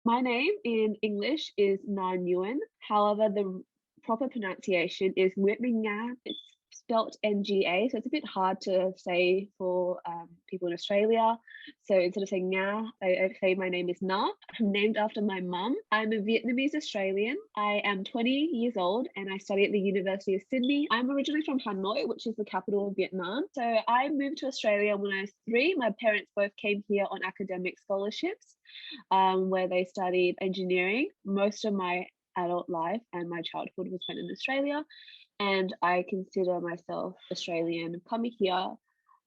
My name in English is Nga Nguyen. However, the proper pronunciation is Nguyễn Minh Nga. It's spelt Nga, so it's a bit hard to say for people in Australia. So instead of saying Nga, I say my name is Na. I'm named after my mum. I'm a Vietnamese Australian. I am 20 years old and I study at the University of Sydney. I'm originally from Hanoi, which is the capital of Vietnam. So I moved to Australia when I was 3. My parents both came here on academic scholarships, where they studied engineering. Most of my adult life and my childhood was spent in Australia, and I consider myself Australian. Coming here,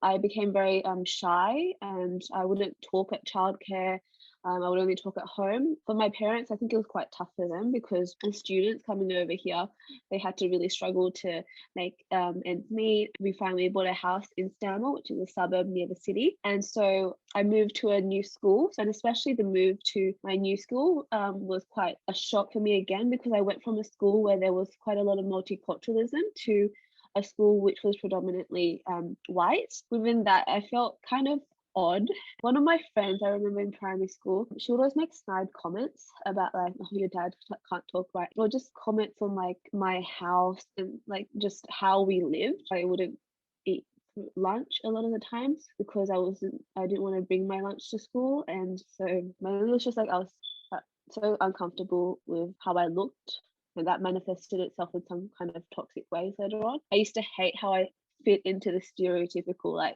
I became very shy and I wouldn't talk at childcare. I would only talk at home. For my parents, I think it was quite tough for them because as students coming over here, they had to really struggle to make ends meet. We finally bought a house in Stanmore, which is a suburb near the city. And so I moved to a new school. And especially the move to my new school was quite a shock for me again, because I went from a school where there was quite a lot of multiculturalism to a school which was predominantly white. Within that, I felt kind of odd. One of my friends, I remember in primary school, she would always make snide comments about like, oh, your dad can't talk right, or just comments on like my house and like just how we lived. I wouldn't eat lunch a lot of the times because I didn't want to bring my lunch to school, and so it was just like I was so uncomfortable with how I looked, and that manifested itself in some kind of toxic ways later on. I used to hate how I fit into the stereotypical like,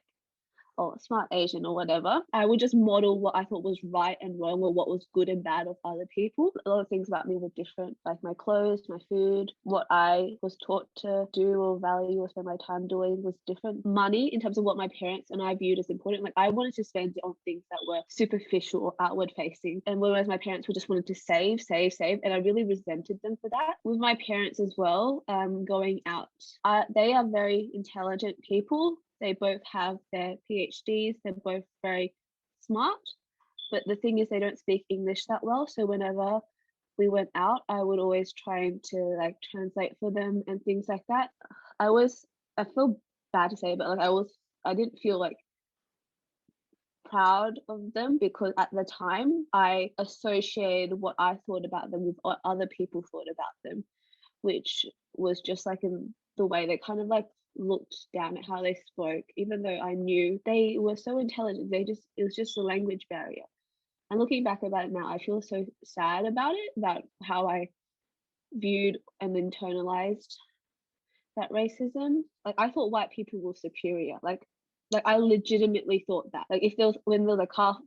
or smart Asian or whatever. I would just model what I thought was right and wrong, or what was good and bad of other people. A lot of things about me were different, like my clothes, my food, what I was taught to do or value or spend my time doing was different. Money, in terms of what my parents and I viewed as important, like I wanted to spend it on things that were superficial or outward facing, and whereas my parents would just wanted to save, and I really resented them for that. With my parents as well, going out, they are very intelligent people. They both have their PhDs. They're both very smart. But the thing is, they don't speak English that well. So whenever we went out, I would always try to like translate for them and things like that. I feel bad to say, but like I didn't feel like proud of them, because at the time I associated what I thought about them with what other people thought about them, which was just like in the way they kind of like looked down at how they spoke, even though I knew they were so intelligent. It was just a language barrier. And looking back about it now, I feel so sad about it, about how I viewed and internalized that racism. Like I thought white people were superior. Like I legitimately thought that. Like if when there was a car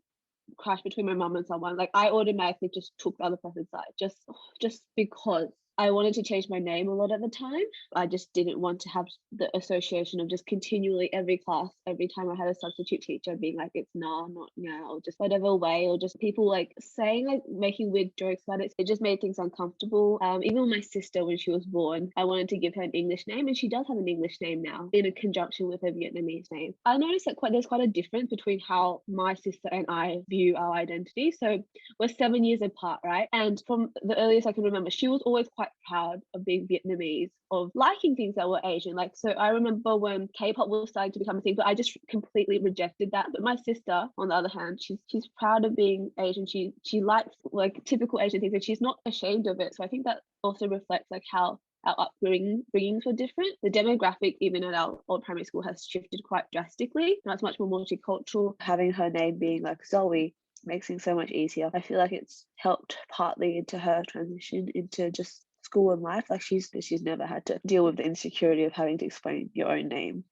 crash between my mum and someone, like I automatically just took the other person's side, just because I wanted to change my name a lot at the time. I just didn't want to have the association of just continually every class, every time I had a substitute teacher being like, it's nah, not now, or just whatever way, or just people like saying, like making weird jokes about it. It just made things uncomfortable. Even with my sister, when she was born, I wanted to give her an English name, and she does have an English name now in a conjunction with her Vietnamese name. I noticed that there's quite a difference between how my sister and I view our identity. So we're 7 years apart, right? And from the earliest I can remember, she was always quite proud of being Vietnamese, of liking things that were Asian. Like, so I remember when K-pop was starting to become a thing, but I just completely rejected that. But my sister, on the other hand, she's proud of being Asian. She likes like typical Asian things, and she's not ashamed of it. So I think that also reflects like how our upbringings were different. The demographic, even at our old primary school, has shifted quite drastically. Now it's much more multicultural. Having her name being like Zoe makes things so much easier. I feel like it's helped partly into her transition into just school and life. Like she's never had to deal with the insecurity of having to explain your own name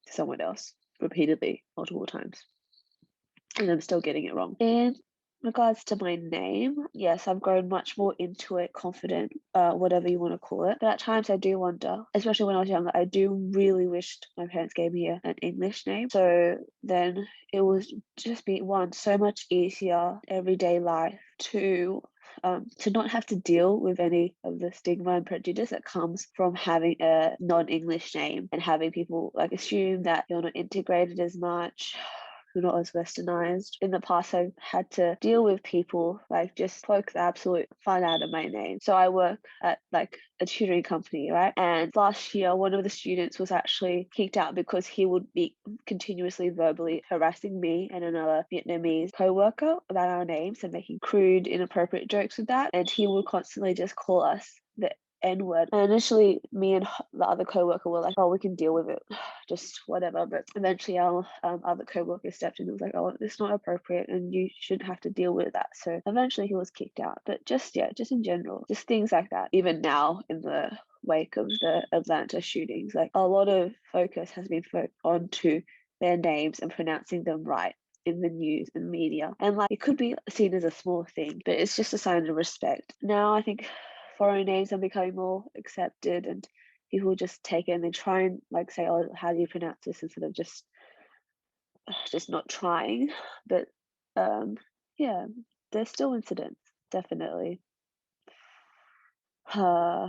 to someone else repeatedly, multiple times. And I'm still getting it wrong. In regards to my name, yes, I've grown much more into it, confident, whatever you want to call it. But at times I do wonder, especially when I was younger, I do really wished my parents gave me an English name. So then it was just be one, so much easier everyday life, to not have to deal with any of the stigma and prejudice that comes from having a non-English name and having people like assume that you're not integrated as much. who are not as westernized. In the past, I've had to deal with people like just poke the absolute fun out of my name. So I work at like a tutoring company, right? And last year, one of the students was actually kicked out because he would be continuously verbally harassing me and another Vietnamese co-worker about our names and making crude, inappropriate jokes with that. And he would constantly just call us the N-word. And initially, me and the other co-worker were like, oh, we can deal with it, just whatever. But eventually our other co-worker stepped in and was like, oh, it's not appropriate and you shouldn't have to deal with that. So eventually he was kicked out. But just in general, just things like that. Even now in the wake of the Atlanta shootings, like a lot of focus has been on to their names and pronouncing them right in the news and media. And like it could be seen as a small thing, but it's just a sign of respect. Now I think foreign names are becoming more accepted and people just take it and they try and like say, oh, how do you pronounce this, instead of just not trying. But yeah, there's still incidents, definitely. Yeah.